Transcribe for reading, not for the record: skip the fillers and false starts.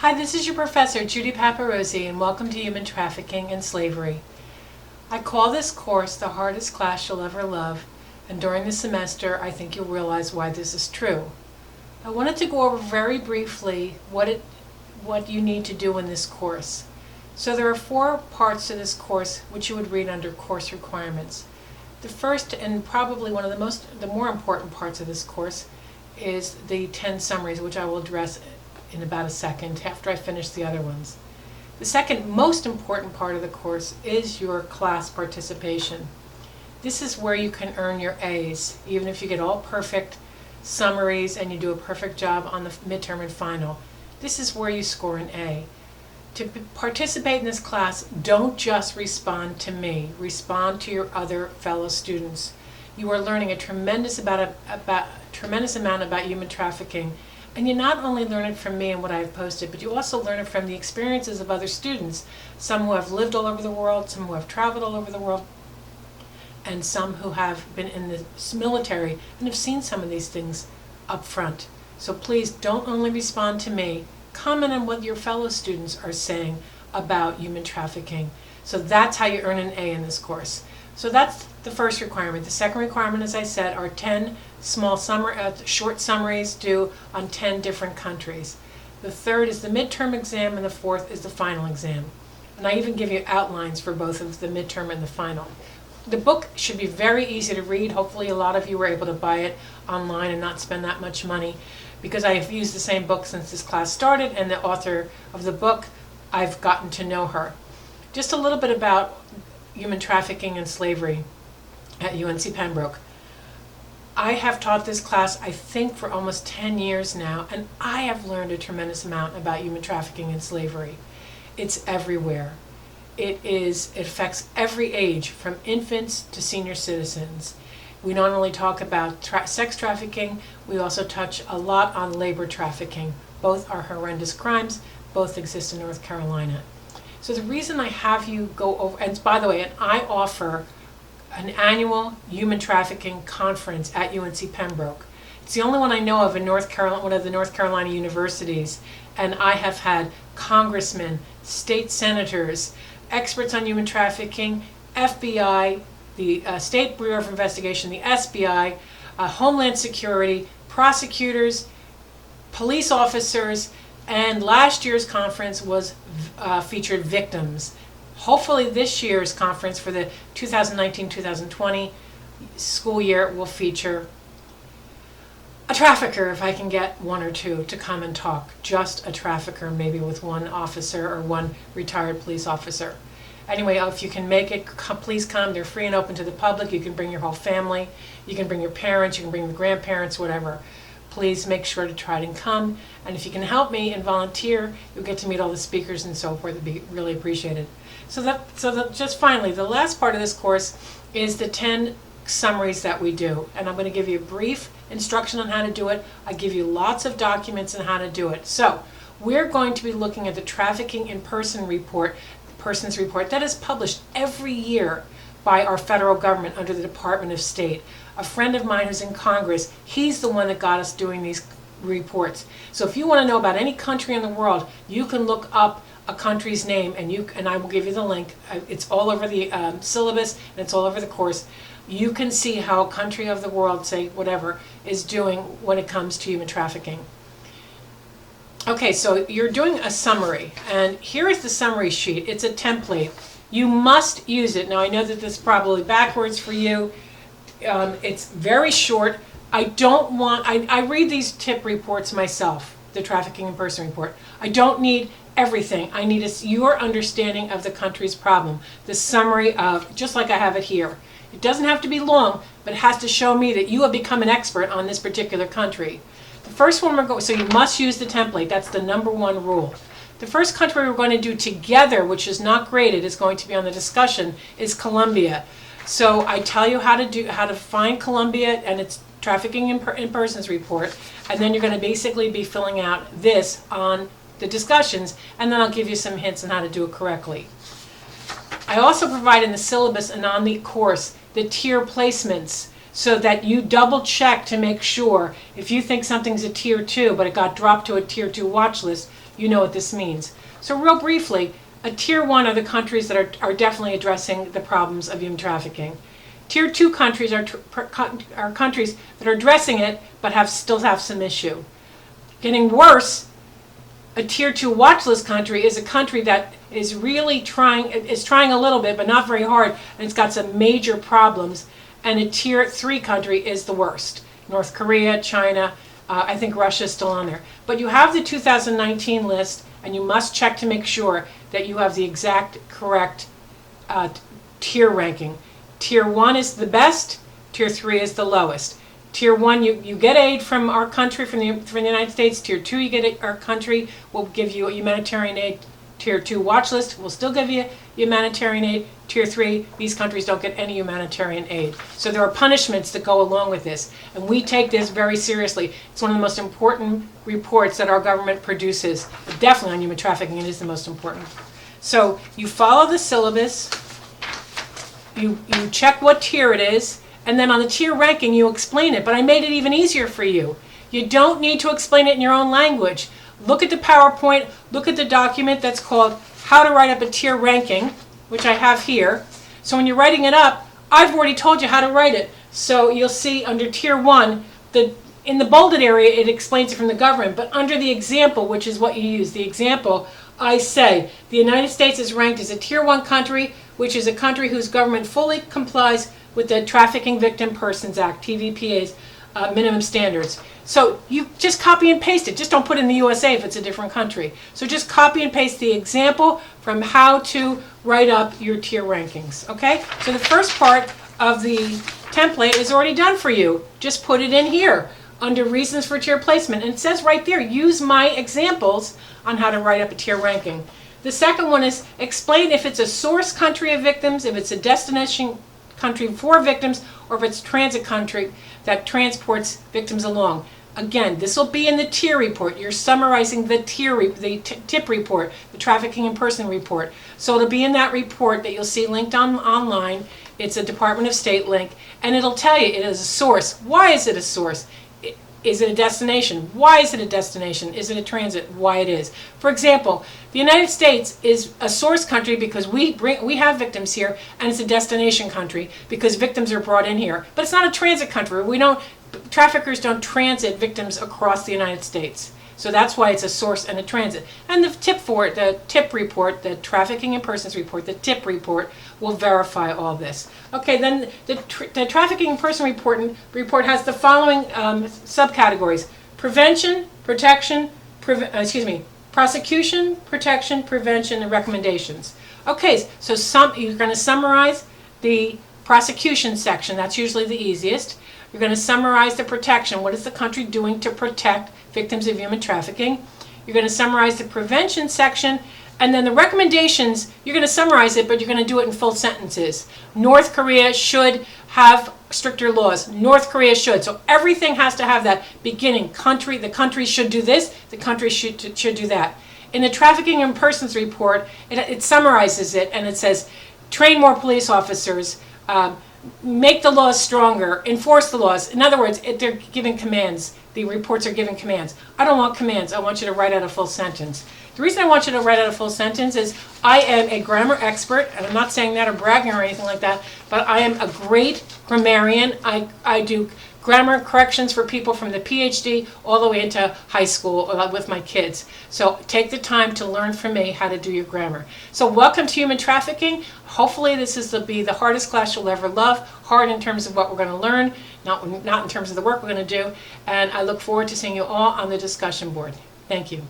Hi, this is your professor, Judy Paparosi, and welcome to Human Trafficking and Slavery. I call this course the hardest class you'll ever love, and during the semester I think you'll realize why this is true. I wanted to go over very briefly what you need to do in this course. So there are 4 parts to this course which you would read under course requirements. The first and probably one of the more important parts of this course is the 10 summaries, which I will address in about a second after I finish the other ones. The second most important part of the course is your class participation. This is where you can earn your A's, even if you get all perfect summaries and you do a perfect job on the midterm and final. This is where you score an A. To participate in this class, don't just respond to me, respond to your other fellow students. You are learning a tremendous amount about human trafficking. And you not only learn it from me and what I've posted, but you also learn it from the experiences of other students, some who have lived all over the world, some who have traveled all over the world, and some who have been in the military and have seen some of these things up front. So please don't only respond to me, comment on what your fellow students are saying about human trafficking. So that's how you earn an A in this course. So that's the first requirement. The second requirement, as I said, are 10 short summaries due on 10 different countries. The third is the midterm exam, and the fourth is the final exam. And I even give you outlines for both of the midterm and the final. The book should be very easy to read. Hopefully a lot of you were able to buy it online and not spend that much money, because I have used the same book since this class started, and the author of the book, I've gotten to know her. Just a little bit about human trafficking and slavery at UNC Pembroke. I have taught this class, I think, for almost 10 years now, and I have learned a tremendous amount about human trafficking and slavery. It's everywhere. It affects every age, from infants to senior citizens. We not only talk about sex trafficking, we also touch a lot on labor trafficking. Both are horrendous crimes, both exist in North Carolina. So the reason I have you go over, and by the way, and I offer an annual human trafficking conference at UNC Pembroke. It's the only one I know of in North Carolina, one of the North Carolina universities, and I have had congressmen, state senators, experts on human trafficking, FBI, the State Bureau of Investigation, the SBI, Homeland Security, prosecutors, police officers, and last year's conference was featured victims. Hopefully this year's conference for the 2019-2020 school year will feature a trafficker, if I can get 1 or 2 to come and talk. Just a trafficker, maybe with 1 officer or 1 retired police officer. Anyway, if you can make it, please come. They're free and open to the public. You can bring your whole family. You can bring your parents. You can bring the grandparents, whatever. Please make sure to try and come. And if you can help me and volunteer, you'll get to meet all the speakers and so forth. It'd be really appreciated. Just finally, the last part of this course is the 10 summaries that we do. And I'm going to give you a brief instruction on how to do it. I give you lots of documents on how to do it. So we're going to be looking at the Trafficking in Persons report that is published every year by our federal government under the Department of State. A friend of mine who's in Congress, he's the one that got us doing these reports. So if you want to know about any country in the world, you can look up a country's name, and I will give you the link. It's all over the syllabus, and it's all over the course. You can see how a country of the world, say whatever, is doing when it comes to human trafficking. Okay, so you're doing a summary, and here is the summary sheet. It's a template. You must use it. Now I know that this is probably backwards for you. It's very short. I read these tip reports myself, the Trafficking in Person report. I don't need everything. I need your understanding of the country's problem. The summary of, just like I have it here. It doesn't have to be long, but it has to show me that you have become an expert on this particular country. The first one so you must use the template. That's the #1 rule. The first country we're going to do together, which is not graded, is going to be on the discussion, is Colombia. So I tell you how to find Colombia and its Trafficking in Persons report, and then you're going to basically be filling out this on the discussions, and then I'll give you some hints on how to do it correctly. I also provide in the syllabus and on the course the tier placements. so that you double check to make sure. If you think something's a tier 2 but it got dropped to a tier 2 watch list, you know what this means. So real briefly, a tier 1 are the countries that are definitely addressing the problems of human trafficking. Tier 2 countries are countries that are addressing it but still have some issue. Getting worse, a tier 2 watch list country is a country that is really trying a little bit but not very hard, and it's got some major problems. And a tier 3 country is the worst. North Korea, China, I think Russia is still on there. But you have the 2019 list, and you must check to make sure that you have the exact correct tier ranking. Tier 1 is the best, tier 3 is the lowest. Tier 1, you get aid from our country, from the United States. Tier 2, you get our country will give you a humanitarian aid. Tier 2 watch list will still give you humanitarian aid. Tier 3, these countries don't get any humanitarian aid. So there are punishments that go along with this. And we take this very seriously. It's one of the most important reports that our government produces. Definitely on human trafficking, it is the most important. So you follow the syllabus, you check what tier it is, and then on the tier ranking you explain it. But I made it even easier for you. You don't need to explain it in your own language. Look at the PowerPoint, look at the document that's called How to Write Up a Tier Ranking, which I have here. So when you're writing it up, I've already told you how to write it. So you'll see under tier 1, in the bolded area it explains it from the government, but under the example, which is what you use, the example, I say the United States is ranked as a tier 1 country, which is a country whose government fully complies with the Trafficking Victim Persons Act, TVPA's minimum standards. So you just copy and paste it. Just don't put in the USA if it's a different country. So just copy and paste the example from how to write up your tier rankings, okay? So the first part of the template is already done for you. Just put it in here under reasons for tier placement. And it says right there, use my examples on how to write up a tier ranking. The second one is explain if it's a source country of victims, if it's a destination country for victims, or if it's transit country that transports victims along. Again, this will be in the tier report. You're summarizing the tip report, the trafficking in person report. So it'll be in that report that you'll see linked online. It's a Department of State link, and it'll tell you it is a source. Why is it a source? Is it a destination? Why is it a destination? Is it a transit? Why it is. For example, the United States is a source country because we have victims here, and it's a destination country because victims are brought in here. But it's not a transit country. Traffickers don't transit victims across the United States. So that's why it's a source and a transit. And the tip report, the Trafficking in Persons report, the tip report will verify all this. Okay, then the Trafficking in Person report has the following subcategories: prevention, protection, prosecution, protection, prevention, and recommendations. Okay, so you're going to summarize the prosecution section. That's usually the easiest. You're going to summarize the protection. What is the country doing to protect victims of human trafficking? You're going to summarize the prevention section, and then the recommendations, you're going to summarize it, but you're going to do it in full sentences. North Korea should have stricter laws. North Korea should. So everything has to have that beginning. The country should do this, the country should do that. In the Trafficking in Persons report, it summarizes it, and it says, train more police officers, make the laws stronger, enforce the laws. In other words, they're giving commands. The reports are giving commands. I don't want commands. I want you to write out a full sentence. The reason I want you to write out a full sentence is I am a grammar expert, and I'm not saying that or bragging or anything like that, but I am a great grammarian. I do grammar corrections for people from the PhD all the way into high school with my kids. So take the time to learn from me how to do your grammar. So welcome to Human Trafficking. Hopefully this will be the hardest class you'll ever love. Hard in terms of what we're going to learn, not in terms of the work we're going to do. And I look forward to seeing you all on the discussion board. Thank you.